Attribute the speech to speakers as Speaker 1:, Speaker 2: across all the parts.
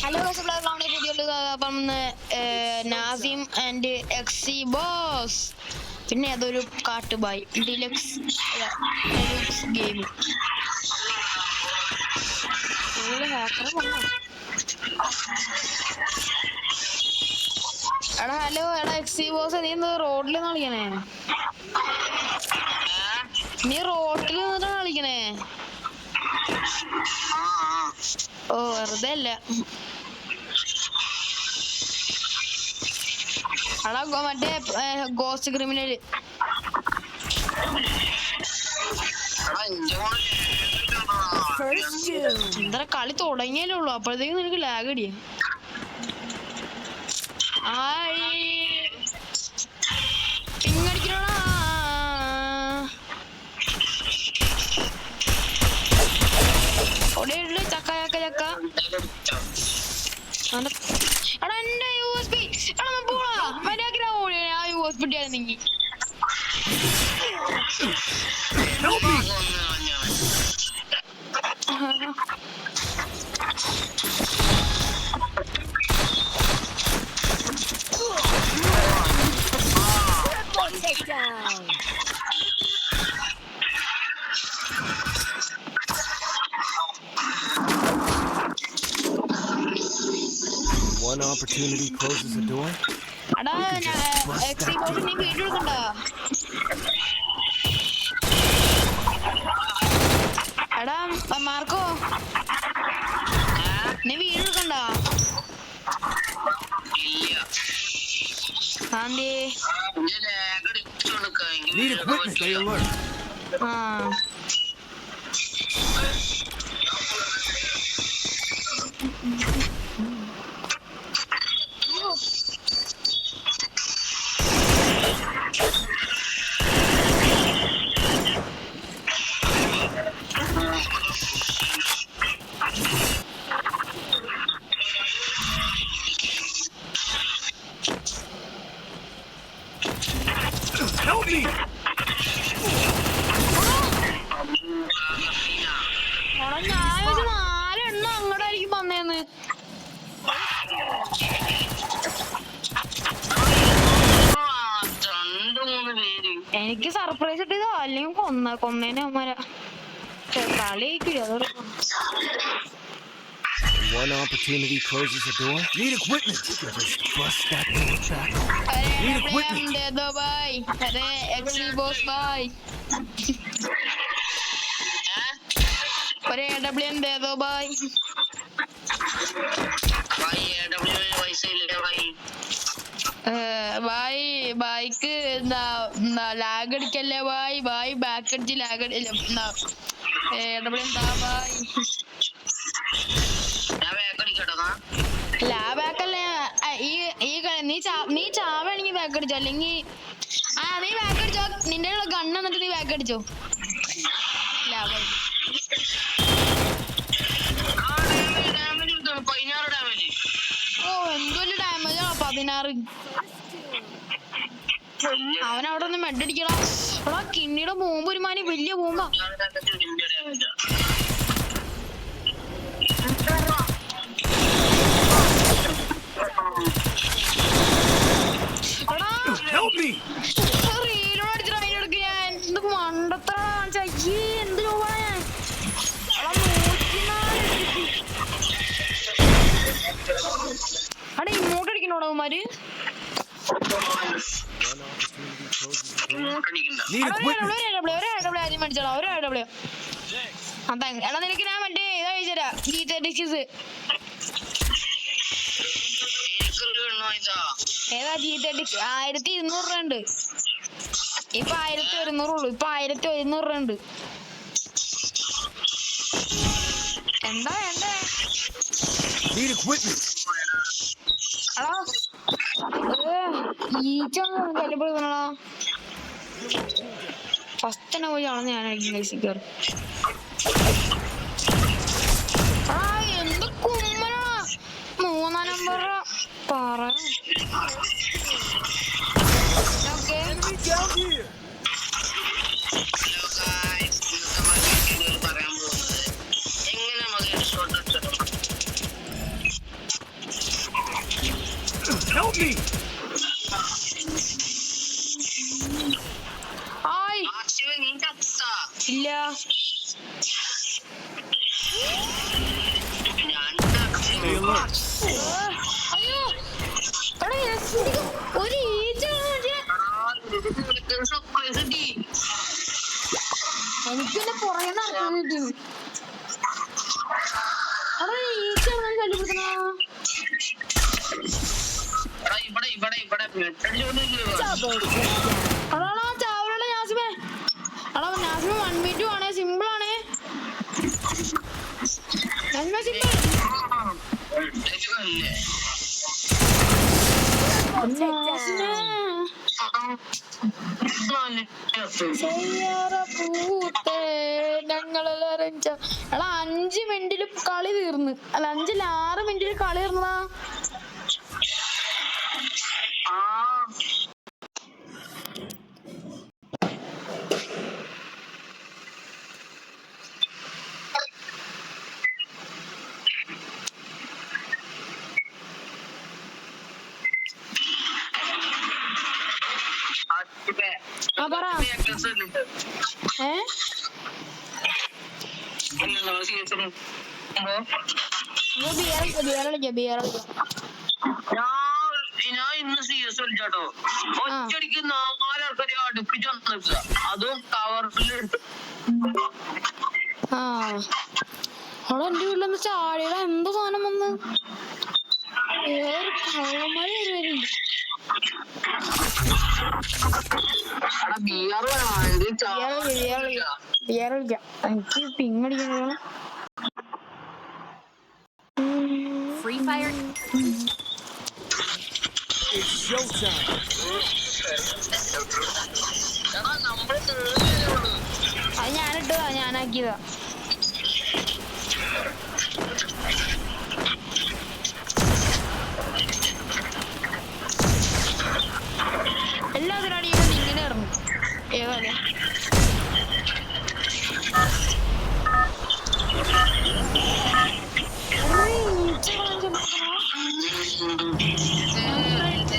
Speaker 1: Hello അപ്പം Nazim and എക്സി boss, പിന്നെ അതൊരു കാട്ടുബായ് ഡിലക്സ് ഗെയിമിംഗ്. എടാ ഹലോ, എടാ എക്സി ബോസ്, നീ എന്താ റോഡിൽ കളിക്കണേ? നീ റോട്ടിൽ നിന്നിട്ടാ കളിക്കണേ? ഓ വെറുതെ അല്ല. എടാ മറ്റേ ഗോസ്റ്റ് ക്രിമിനല് എന്താ കളി തുടങ്ങിയല്ലേ ഉള്ളു, അപ്പോഴത്തേക്കും നിനക്ക് ലാഗ് അടിയ. പിങ്ങടിക്കണോടാ. ചക്ക ചക്ക ചക്ക. എടാ എന്റെ USB, എടാ പോടാ മര്യാദ ഓടിയ. ആ USB ആയിരുന്നെങ്കിൽ
Speaker 2: One opportunity closes the door.
Speaker 1: എടാ എക്സി ബോസ്, നീ വീഡിയോ എടുക്കണ്ട. എടാ മാർക്കോ, നീ വീഡിയോ എടുക്കണ്ട.
Speaker 2: Need equipment, stay alert. Help me!
Speaker 1: ഞാനൊരു 4 എണ്ണം അങ്ങോട്ടായിരിക്കും വന്നേന്ന്. എനിക്ക് സർപ്രൈസ് ഇട്ടതോ അല്ലെങ്കിൽ കൊന്നേനെ അമ്മമാരാ. കളി കഴിക്കില്ല അതോടെ.
Speaker 2: One opportunity closes the door. Need equipment. Just bust that door back. Need equipment.
Speaker 1: अरे एक्सी बॉस भाई, अरे AWM दे दो भाई. भाई AWM वैसे ही ले भाई. भाई बाइक ना lag अടിക്കല്ലേ भाई. भाई back അടിച്ച് lag അടില്ല. AWM ദാ भाई. നീ ചാവാണെങ്കിൽ ബാക്ക് അടിച്ചോ, അല്ലെങ്കിൽ നീ ബാക്ക് അടിച്ചോ. നിന്റെ ഗണ്ണ് എന്നിട്ട് നീ ബാക്ക് അടിച്ചോ. ഓ എന്തൊരു ഡാമേജാ 16. അവനവിടെ ഒന്ന് മെഡടിക്കണം. എടാ കിണ്ണിയുടെ ബോംബ് ഒരുമാതിരി വലിയ ബോംബാ. അവിടെ ഇങ്ങോട്ട് അടിക്കണോടാ അവന്മാര്. എടാ നിനക്ക് ഞാൻ മറ്റേ ഇതാ ചോദിച്ചരാ, G36 ഏതാ? G36 1200 രൂപ ഉണ്ട്. ഇപ്പൊ 1100 ഉള്ളു. ഇപ്പൊ 1100 രൂപ ഉണ്ട്. എന്താ വേണ്ടേ? ഫസ്റ്റ് തന്നെ പോയി ആണെന്ന് ഞാനായിരിക്കും കഴിക്കാറ്. എന്ത് കുമ്മനാ 3-ാം നമ്പർ പറ.
Speaker 2: Help me!
Speaker 1: ഹായ് ഇല്ല
Speaker 2: Stay alert.
Speaker 1: അയ്യോ എടാ ഒരു ഈച്ച എനിക്കെന്നെ പുറകെ നടക്കുന്നത് അവിടെ ഈച്ച ശല്യപ്പെടുത്തണ അടാ ചാവലയുടെ നാസിമേ അടാ നാസിമ 1v2 ആണേ സിമ്പിൾ ആണേ നാസിമ സിമ്പിൾ ഞങ്ങളെല്ലാരും എടാ 5 മിനിറ്റില് കളി തീർന്ന് അല്ല 6 മിനിറ്റില് കളി തീർന്നതാ പറ
Speaker 3: ഞാൻ ഇന്ന് CS കളിച്ചാട്ടോ ഒറ്റടിക്ക് 4 ആൾക്കാരെ അടുപ്പിച്ച് വന്നില്ല അതും കവറിലിട്ട്
Speaker 1: അവിടെ എന്റെ വീട്ടിലൊന്ന് ചാടിയുടെ എന്തോ സാധനം വന്ന് കള്ളന്മാര് വരുന്നുണ്ട് എനിക്ക് പിങ്ങടിക്കണ
Speaker 4: Free Fire.
Speaker 2: It's showtime.
Speaker 1: അത് ഞാനിട്ടതാ ഞാനാക്കിയതാ എല്ലാത്തിനാണ് ഇവിടെ ഇങ്ങനെ ഇറങ്ങും ഏതായാലും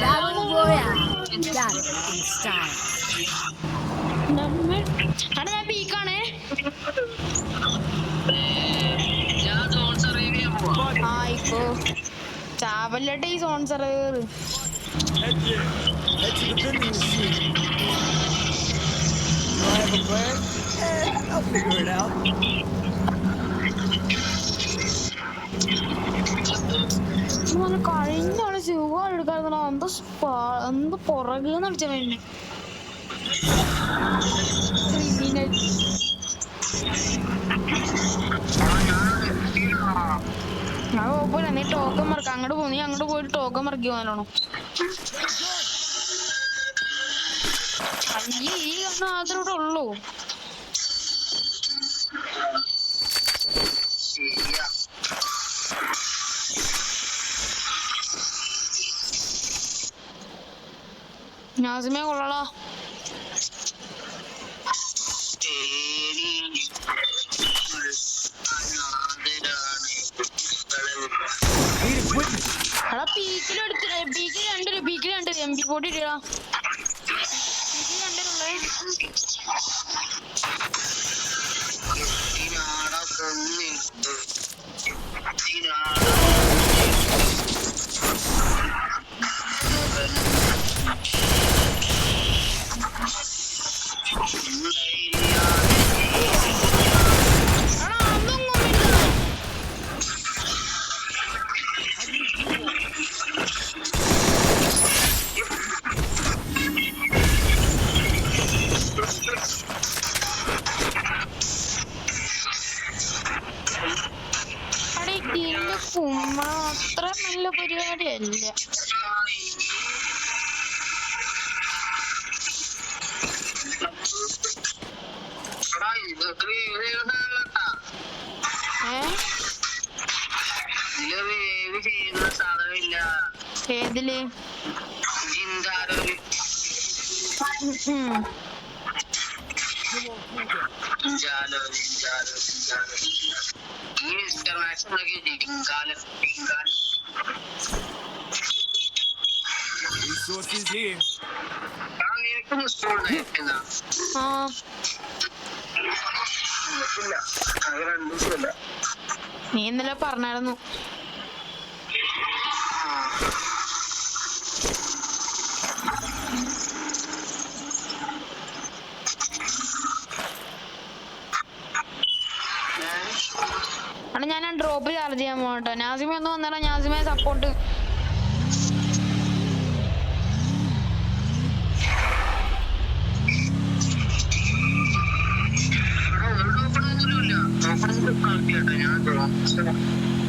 Speaker 4: Battle Royale. Got it in style.
Speaker 1: അവിടെ ഞാൻ പീക്കാണേ ആയിക്കോ ചാവല്ലട്ടെ ഈ sponsor
Speaker 2: Head there. Head to the vending machine. Do I have a plan? I'll figure it out.
Speaker 1: കഴിഞ്ഞാണ് സുഖം എടുക്കാറുണ്ടോ എന്ത് പുറകെന്ന് വിളിച്ച വേണ്ടി ഞാൻ കുഴപ്പമില്ല നീ ടോക്കൺ മറക്ക അങ്ങോട്ട് പോ നീ അങ്ങോട്ട് പോയിട്ട് ടോക്കൺ മറക്കി പോകാനാണോ അയ്യേ ഈ കണ്ണ് മാത്രമേ ഇവിടെ ഉള്ളൂ നാസിമേ കൊള്ളടാ എടാ പീക്കിൽ എടുത്തില്ല പീക്കിൽ രണ്ട് MP40 ഇടാ പീക്കിൽ രണ്ടിലുള്ളേ കുമ്മ അത്ര നല്ല പരിപാടിയല്ല ഏതില്
Speaker 2: Resources here.
Speaker 3: നിനക്കൊന്ന് സ്കൂളിൽ
Speaker 1: ആ
Speaker 3: ഇല്ല അത് 2 ദിവസമില്ല.
Speaker 1: നീ ഇന്നലെ പറഞ്ഞായിരുന്നു. അണ്ണാ ഞാൻ ഡ്രോപ്പ് ചാർജ് ചെയ്യാൻ പോകട്ടോ. നാസിമ ഒന്ന് വന്നേരം. നാസിമയെ സപ്പോർട്ട്.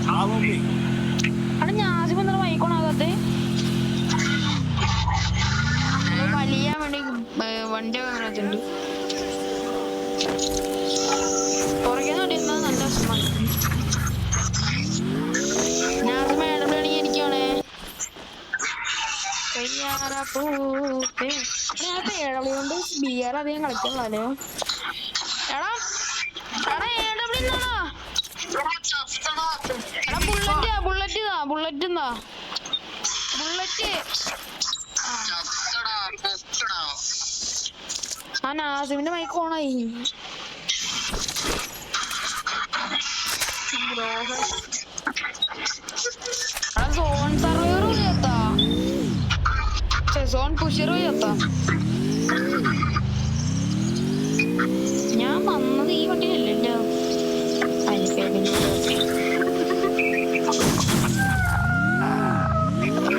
Speaker 2: Follow me.
Speaker 1: അണ്ണാ നാസിമ എന്താണ് വൈക്കോണാകത്തെ? വലിയാൻ വേണ്ടി വണ്ടി വാങ്ങാനുണ്ട്. പുറകെ നോട്ടിരുന്നത് നല്ല രസമാണ്. നാസിമ ഇടപെടണി എനിക്കാണേ. ഏഴളി കൊണ്ട് ബിയർ അധികം കളിക്കണല്ലോ. എടാ എടാ ഏടവിടെന്നാണോ? എടാ ബുള്ളറ്റ് ആ നാസിമിന്റെ മൈക്ക് ഓണായി. സോൺ സർവൈവർ പോയത്താ. സോൺ പുഷർ പോയത്താ. ഞാൻ വന്നത് ഈ വണ്ടിയിലല്ലോ.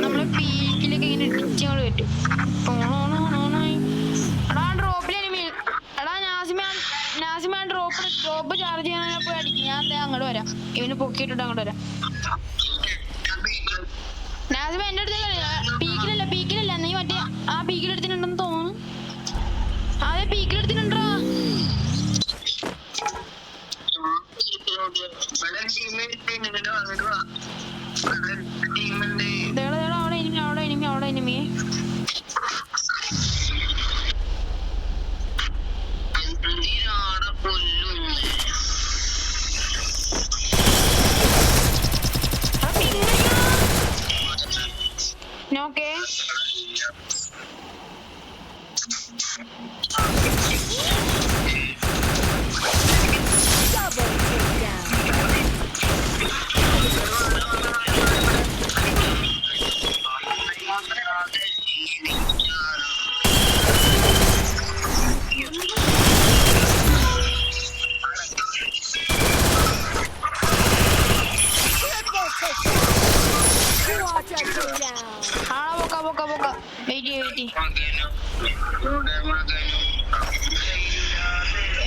Speaker 1: നമ്മളെ പീക്കിലൊക്കെ ഇങ്ങനെ ഇടിച്ചങ്ങോട് പറ്റും. എടാ ഡ്രോപ്പിൽ എനിമി. എടാ നാസിമ ഡ്രോപ്പ് ചാർജ് ചെയ്യാൻ പോയി അടിക്കും. ഞാൻ അങ്ങോട്ട് വരാം. ഇവന് പൊക്കിയിട്ടിട്ട് അങ്ങോട്ട് വരാം. നാസിമ എന്റെ അടുത്ത് പീക്കിലല്ല. നീ മറ്റേ ആ പീക്കിലെടുത്തിട്ടുണ്ടെന്ന് തോന്നുന്നു. അതെ പീക്കിലെടുത്തിട്ടുണ്ടോ? അവിടെ എനിമി. ഓക്കേ പോക്ക വെയിറ്റ്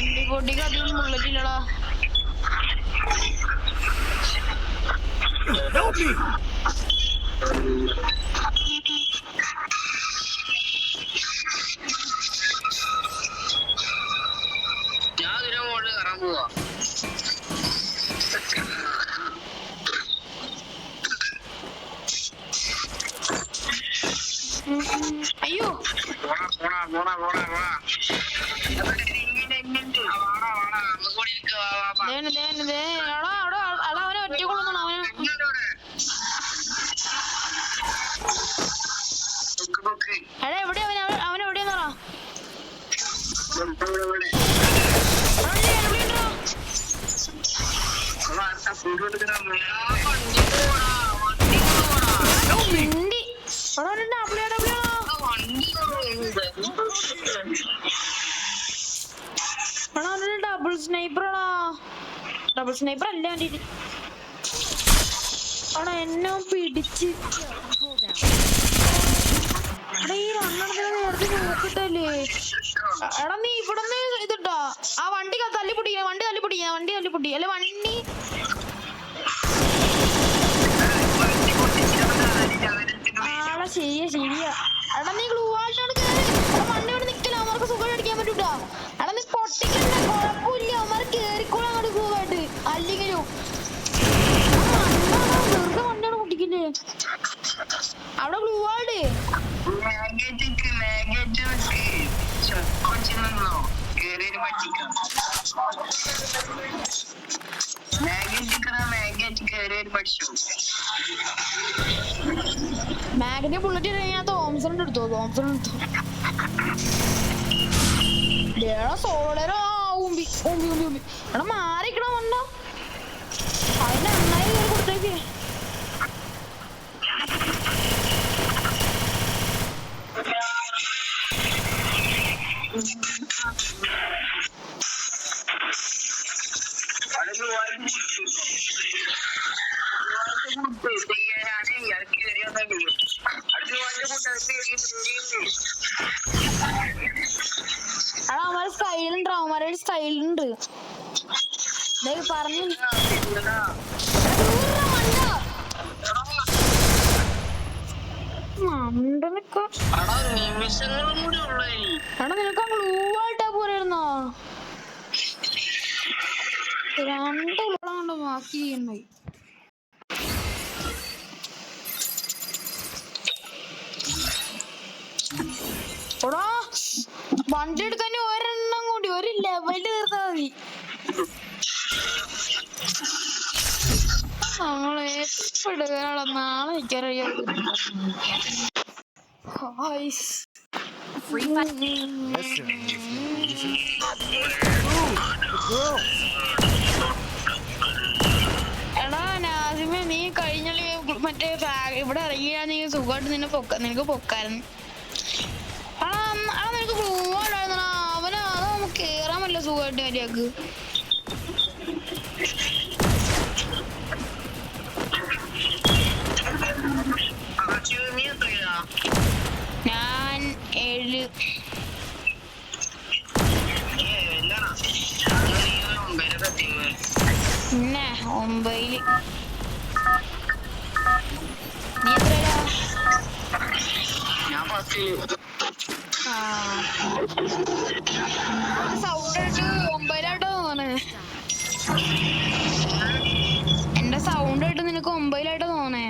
Speaker 1: MP40 അധികം ബുള്ളറ്റില്ലടാ.
Speaker 3: ഞാൻ ഇതിനെ മുകളിൽ കയറാൻ പോവാ.
Speaker 1: അയ്യോ അവനെ ഒറ്റക്കൊള്ളുന്നു. എടാ എവിടെയാ അവനെവിടെയാന്നോ? ഡബിൾ സ്നൈപ്പർ അല്ല അവൻ്റെ. അവിടെ എന്നെ പിടിച്ച് ഈ രണ്ടെണ്ണത്തിന് നേരത്തെ നോക്കിട്ടല്ലേ. എടാ നീ ഇവിടുന്ന് ഇതിട്ടാ ആ വണ്ടി തല്ലിപ്പൊട്ടിക്കുന്ന വണ്ടി അല്ലെ വണ്ടി. ആളെ ശരിയാ. എടാ നീ ഗ്ലൂ വാളിനോട് കയറി വണ്ടി ഇവിടെ നിക്കല. അവർക്ക് സുഖം അടിക്കാൻ പറ്റൂട്ടാ. എടാ നീ പൊട്ടിക്കണ്ട, കുഴപ്പമില്ല. അവന്മാർ കേറിക്കോളാം അങ്ങോട്ട് പോവായിട്ട്. അല്ലെങ്കിലും വെറുതെ വണ്ടിയാണ് പൊട്ടിക്കില്ലേ. അവിടെ ഗ്ലൂ വാൾഡ് മാഗിന്റെ ബുള്ളറ്റ് കഴിഞ്ഞാൽ തോംസൺ എടുത്തോ സോളോ ഊമ്പി എടാ മാറിക്കണ വണ്ട അതിന് നന്നായി കയറി കൊടുത്തേക്ക് അവന്മാരെ സ്റ്റൈലുണ്ട് അവന്മാരുടെ സ്റ്റൈലുണ്ട് പറഞ്ഞു എടാ നിനക്ക് ഗ്ലൂ ആയിട്ടാ പോരായിരുന്നോ 2 കൊണ്ട് ബാക്കി ചെയ്യണ്ടായി എടാ വണ്ടി എടുക്കാൻ ഒരെണ്ണം കൂടി ഒരു ലെവലിൽ തീർത്താ മതി നമ്മളെ എടുക്കാനുള്ള നാളെ എനിക്കറിയാം
Speaker 4: Free fire.
Speaker 2: Yes, sir. Ooh,
Speaker 1: എടാ നാസിമ നീ കഴിഞ്ഞ മറ്റേ ഇവിടെ ഇറങ്ങിയാ നീ സുഖമായിട്ട് നിനക്ക് പൊക്കായിരുന്നു നിനക്ക് പോവാണ്ടായിരുന്നടാ അവന് അത് നമുക്ക് കേറാൻ പറ്റില്ല സുഖമായിട്ട് മര്യാദക്ക് ഞാൻ 7 പിന്നെ 9 നീ എത്രയാ സൗണ്ട് ഇട്ട് 9 തോന്നണേ എന്റെ സൗണ്ട് ഇട്ട് നിനക്ക് 9 തോന്നേ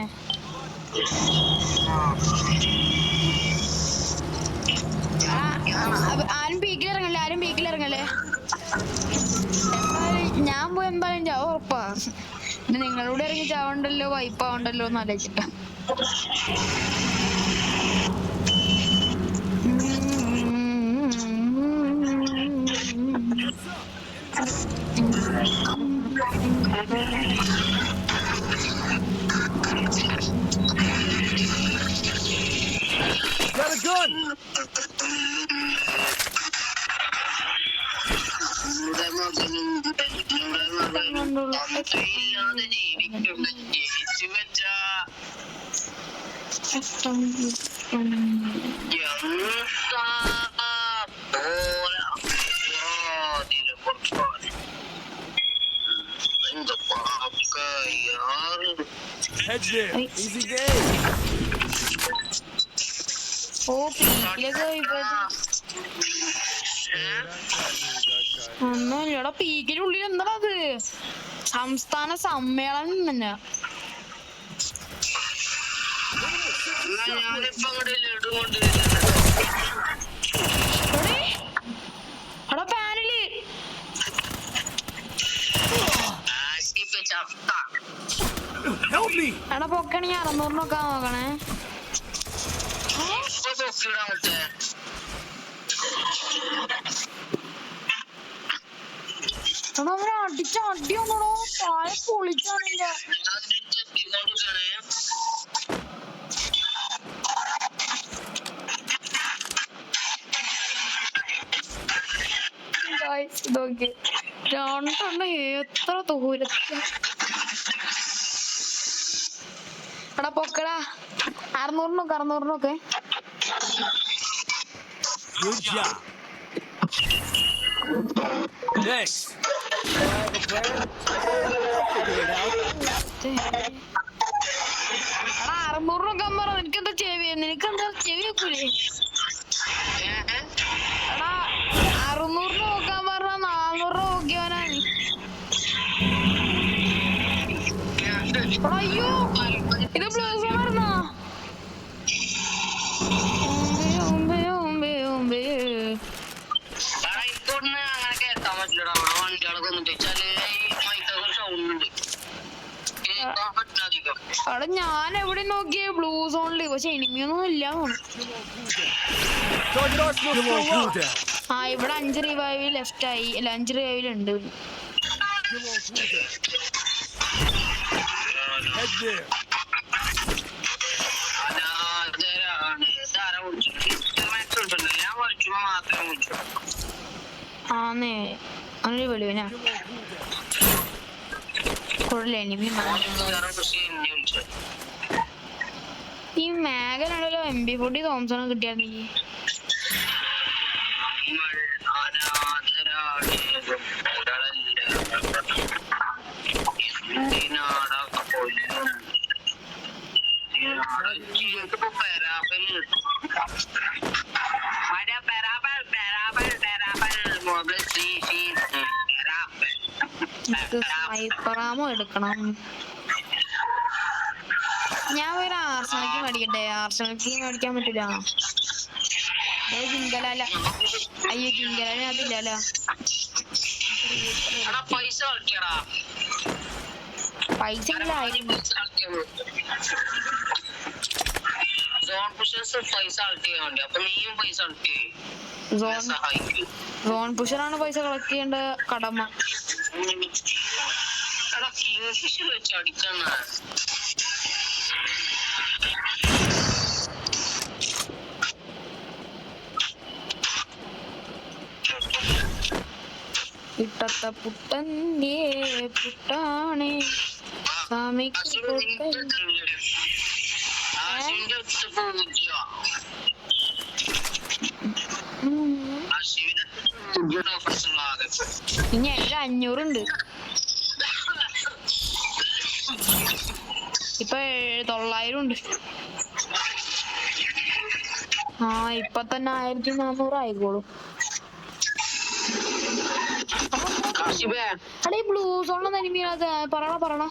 Speaker 1: ആരും പീക്കിലിറങ്ങല്ലേ ഞാൻ പോയി എന്തായാലും ചാവ ഉറപ്പാ പിന്നെ നിങ്ങളോട് ഇറങ്ങി ചാവണ്ടല്ലോ വൈപ്പാവണ്ടല്ലോ എന്ന് ആലോചിച്ചിട്ടാ
Speaker 2: got a gun! Head there. Easy game.
Speaker 1: ഓ പീക്കിലൊക്കെ ഒന്നുമില്ലടാ പീക്കിനുള്ളിൽ എന്താ അത് സംസ്ഥാന സമ്മേളനം തന്നെ എടാ പാനല് എടാ പൊക്കണെങ്കിൽ 600 നോക്കാൻ നോക്കണേ അവരെ അടിച്ച അടിയൊന്നോ താഴെ പൊളിച്ചാണില്ല ഇതൊക്കെ 2 എത്ര ദൂരത്ത് എടാ പൊക്കടാ 600 നോക്കെ
Speaker 2: Good job. Next.
Speaker 1: എടാ 600 നോക്കാൻ പറ നിനക്കെന്താ ചെവി വെക്കൂലേ എടാ 600 നോക്കാൻ പറഞ്ഞ 400 നോക്കിയവനാ അയ്യോ ഇത് ബ്ലൂസ് പറഞ്ഞോ അവിടെ ഞാൻ എവിടെ നോക്കിയേ ബ്ലൂ സോണില്, പക്ഷെ എനിമിയൊന്നും ഇല്ല
Speaker 2: Target arsenal still low.
Speaker 1: ആ ഇവിടെ 5 റിവൈവ് ലെഫ്റ്റ് ആയി, അല്ല 5 റിവൈവിൽ ഉണ്ട്.
Speaker 2: Head there.
Speaker 1: ആന്നേ അങ്ങനെ വിളിവനാ കൂടുതൽ എനിമി. ഈ മേഘനാണല്ലോ MP40 തോംസൺ കിട്ടിയായിരുന്നെങ്കിൽ. സ്നൈപ്പറാമോ എടുക്കണം. ഞാൻ ഒരു ആർസണൽക്ക് മേടിക്കട്ടെ? ആർസണൽക്ക് മേടിക്കാൻ പറ്റില്ല. ജിങ്കലല്ല, അയ്യോ ജിങ്കലിന് അതില്ലല്ലോ. പൈസ ഇല്ലായിരുന്നു. സോൺ പുഷറാണ് പൈസ കളക്ട് ചെയ്യേണ്ട കടമ. ഇട്ടത്ത പുട്ടന്റെ പുട്ടാണേ സ്വാമിക്ക് പുട്ടൻ. ഇനി എന്റെ 500 ഉണ്ട്. ഇപ്പൊ 900 ഉണ്ട്. ആ ഇപ്പൊ തന്നെ 1400 ആയിക്കോളും. അടേ ബ്ലൂ സോണിൽ എനിമിയാ പറയണ.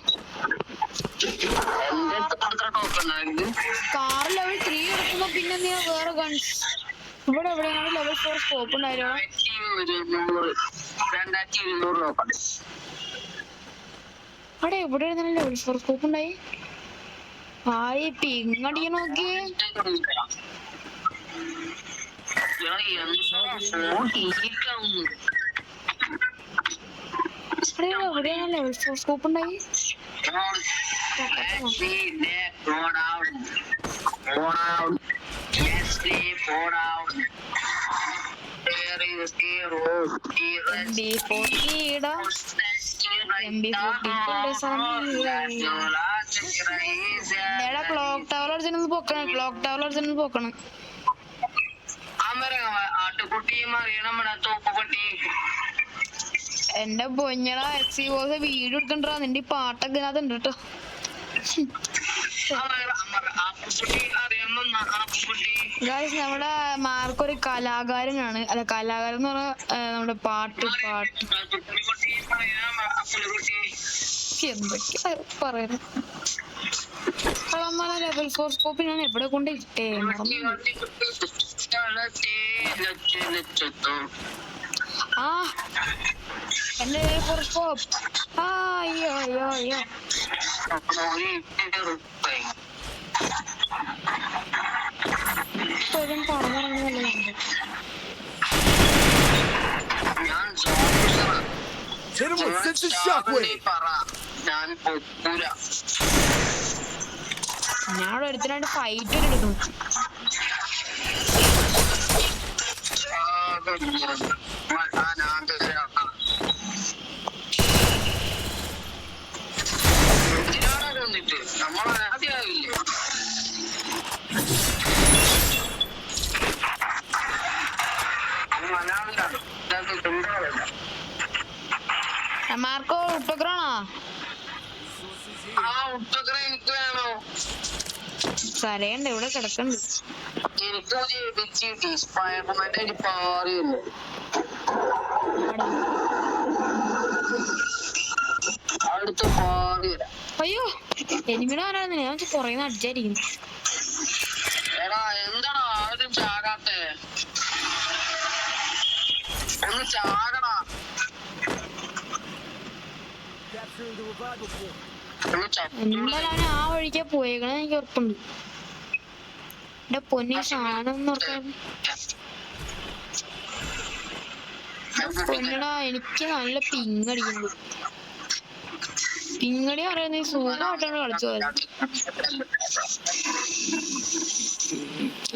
Speaker 1: കാർ ലെവൽ 3 എടുക്കുമ്പോ പിന്നെ നീ വേറെ ഗൺസ് ഇവിടെ എവിടെയാണ് ലെവൽ 4 സ്കോപ്പ് ഉണ്ടായിരുന്നോ? അവിടെ എവിടെയാണ് ലെവൽ 4 സ്കോപ്പ് ഉണ്ടായി? ആയി പിങ്ങടിയ നോക്കിയേ. എവിടെയാണ് ലെവൽ 4 സ്കോപ്പ് ഉണ്ടായി? ക്ലോക്ക് ടവർ അടിച്ചൊന്ന് പൊക്കണം. ക്ലോക്ക് ടവർ അടിച്ചൊന്ന് പൊക്കണം. എന്റെ പൊഞ്ഞടാ എക്സിബോസ് വീഡിയോ എടുക്കണ്ടാ. നിന്റെ പാട്ടൊക്കെ ഇതിനകത്ത് ഉണ്ട് കേട്ടോ. നമ്മുടെ മാർക്കൊരു കലാകാരനാണ്. അല്ല കലാകാരൻ എന്ന് പറഞ്ഞാൽ നമ്മുടെ പാട്ട് എന്തൊക്കെയാ പറയുന്നത്. ലെവൽ 4 സ്കോപ്പ് ഞാൻ എവിടെ കൊണ്ട് ഇട്ടേ? ആ എന്റെ ലെവൽ 4 സ്കോപ്പ്. അയ്യോ അയ്യോ അയ്യോ.
Speaker 2: Hit him with sensitive shockwave.
Speaker 1: ഞാൻ ഒരുത്തനായിട്ട് ഫൈറ്റ് എടുക്കുന്നു. മാർക്കോ ഉപ്പക്രാണോ? സരയുണ്ട് ഇവിടെ കിടക്കണ്ട്. അയ്യോ എനിമിനെ ആരാണ്? ഞാൻ കൊറേ അടിച്ചായിരിക്കുന്നു.
Speaker 3: എന്താടാ ആരും ചാകാത്തെ? ഒന്ന് ചാകടാ.
Speaker 2: Capturing the revival point.
Speaker 1: എന്തായാലും അവൻ ആ വഴിക്കാ പോയേക്കണ എനിക്ക് ഉറപ്പുണ്ട്. എന്റെ പൊന്നി സാധനം പൊന്നടാ, എനിക്ക് നല്ല പിങ്ങടിക്കുന്നു. പിങ്ങടി പറയുന്ന സുഖമായിട്ടാണ് കളിച്ചു പോയത്.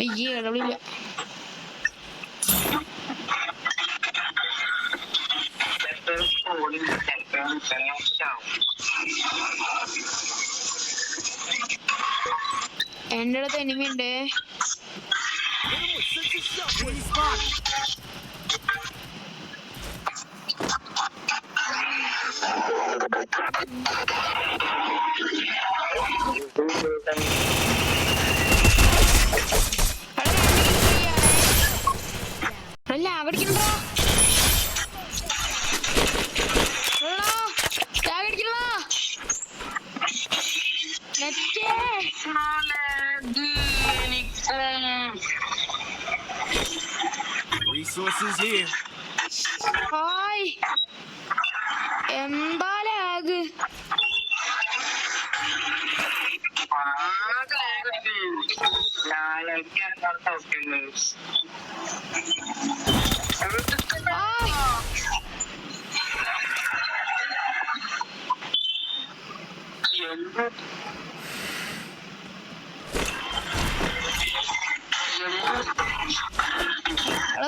Speaker 1: ഈ ഇടവില്ല. എന്റെ അടുത്ത് എനിമി ഉണ്ട്. ലാഗടിക്കണ്ടാ
Speaker 2: Resources here.
Speaker 1: ഹായ്, എന്താ ലാഗ്?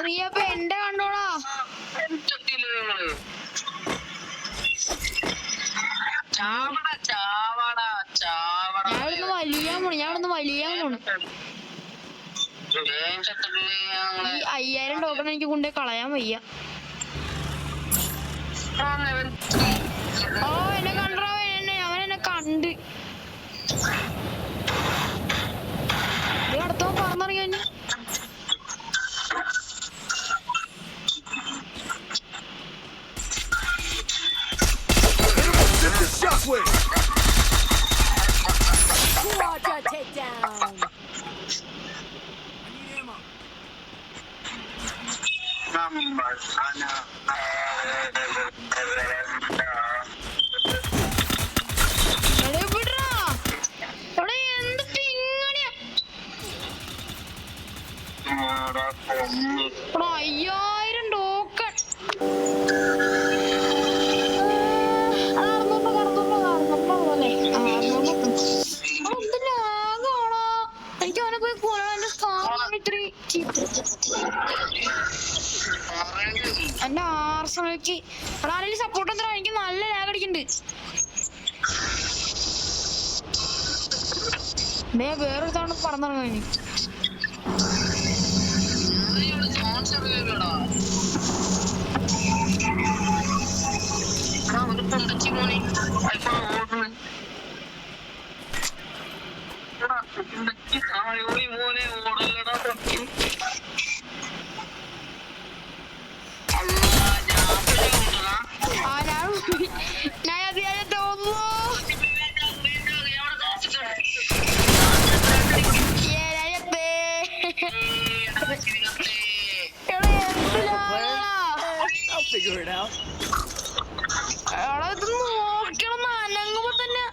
Speaker 1: നീ അപ്പൊ എന്റെ കണ്ടോടാ. ഞാനിവിടുന്ന് വലിയാൻ പോണു. ഈ 5000 ടോക്കൺ എനിക്ക് കൊണ്ടേ കളയാൻ വയ്യ. ഓ എന്നെ കണ്ടോ, അവൻ എന്നെ കണ്ട്. അടുത്തോ പറന്നിറങ്ങിയ
Speaker 2: Shockwave.
Speaker 4: Quadra takedown.
Speaker 1: എന്ത് പിങ്ങണിയാ. 5000 ടോക്കൺ. എനിക്ക് അവനെ പോയി എന്റെ ആർസണൽക്ക് ആരെങ്കിലും സപ്പോർട്ട് എന്താ. എനിക്ക് നല്ല ലാഗ് അടിക്കുന്നുണ്ട്. വേറൊരു തവണ പറന്നിറങ്ങി.
Speaker 2: Figure it out.
Speaker 1: നോക്കണം അനങ്ങുമ്പോ തന്നെ.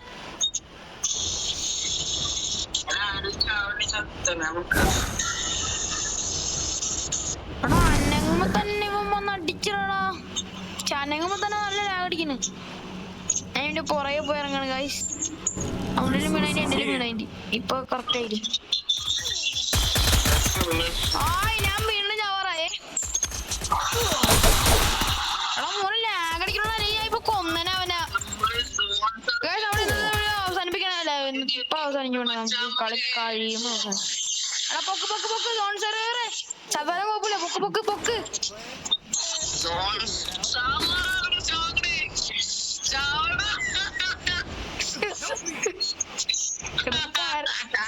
Speaker 1: അനങ്ങുമ്പോ തന്നെ ഇവൻ വന്ന് അടിച്ചിടാ. അനങ്ങുമ്പോ തന്നെ നല്ല ലാഗടിക്കുന്നു. ഞാൻ എന്റെ പുറകെ പോയി ഇറങ്ങാണ് ഗൈസ്. അവന്റെ വീണായിട്ട് എന്റെ വീണായിട്ട് ഇപ്പൊ കറക്റ്റ് ആയിരിക്കും. ഞാൻ വീണ്ടും ചാവറായേ. മോനെ ലാഗടിക്കണോ അല്ലെങ്കിൽ ഞാൻ ഇപ്പൊ കൊന്നനവനാ. അവസാനിപ്പിക്കണല്ല ഇപ്പൊ അവസാനിക്കണ കളി കഴിയുമ്പോ അവസാനം. എടാ പൊക്ക് പൊക്ക് പൊക്ക് ജോൺ സെറേറെ ചവരം കുഴപ്പമില്ല. പൊക്ക് പൊക്ക് പൊക്ക്.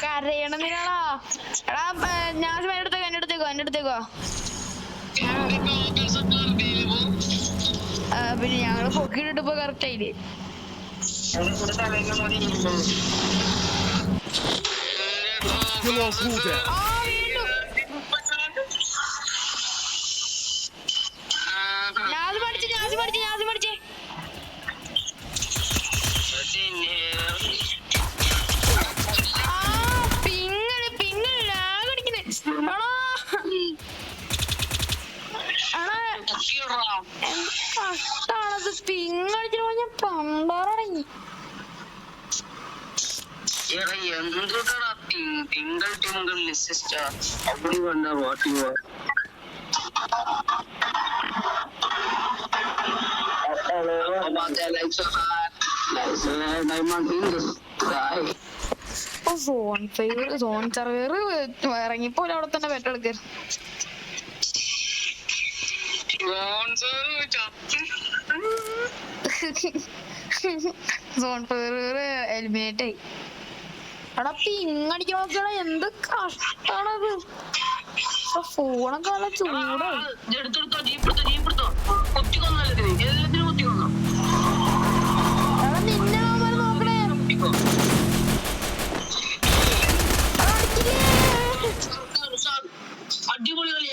Speaker 1: കരയണെന്നിനാടാ. എടാ ഞാൻ എന്റെ അടുത്തേക്കോ. പിന്നെ ഞങ്ങള് പൊക്കിട്ടിട്ട് ഇപ്പൊ കറക്റ്റ് ആയില്ലേ. ഞാസ് പഠിച്ചേ
Speaker 3: എന്തുകൊണ്ടാണ് തിങ്കൾ ടിങ്കൾ ലിസ്റ്റ് അവിടെ വന്ന വാട്ടിങ്
Speaker 1: സോൺ സർവർ ഇറങ്ങിപ്പോലെ അവിടെ തന്നെ പെട്ടെടുക്ക സോൺ സർവർ എലിമിനേറ്റ് ആയി. എടാ പിങ്ങടിക്കാൻ നോക്കണ എന്ത് കഷ്ടാണത്. ഫോണൊക്കെ നല്ല ചൂടായി.
Speaker 3: എടുത്തെടുത്തോ ജീപ്പെടുത്തോ കുത്തിക്കൊന്നല്ലേ എല്ലാത്തിനും കുത്തിക്കൊന്നോ
Speaker 1: എടാ നിന്നെ അവന്മാര് നോക്കണേ.
Speaker 3: അടിപൊളി കളി.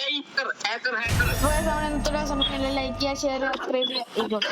Speaker 1: ലൈക്ക് ചെയ്യുക, ഷെയർ, സബ്സ്ക്രൈബ് ചെയ്യുക.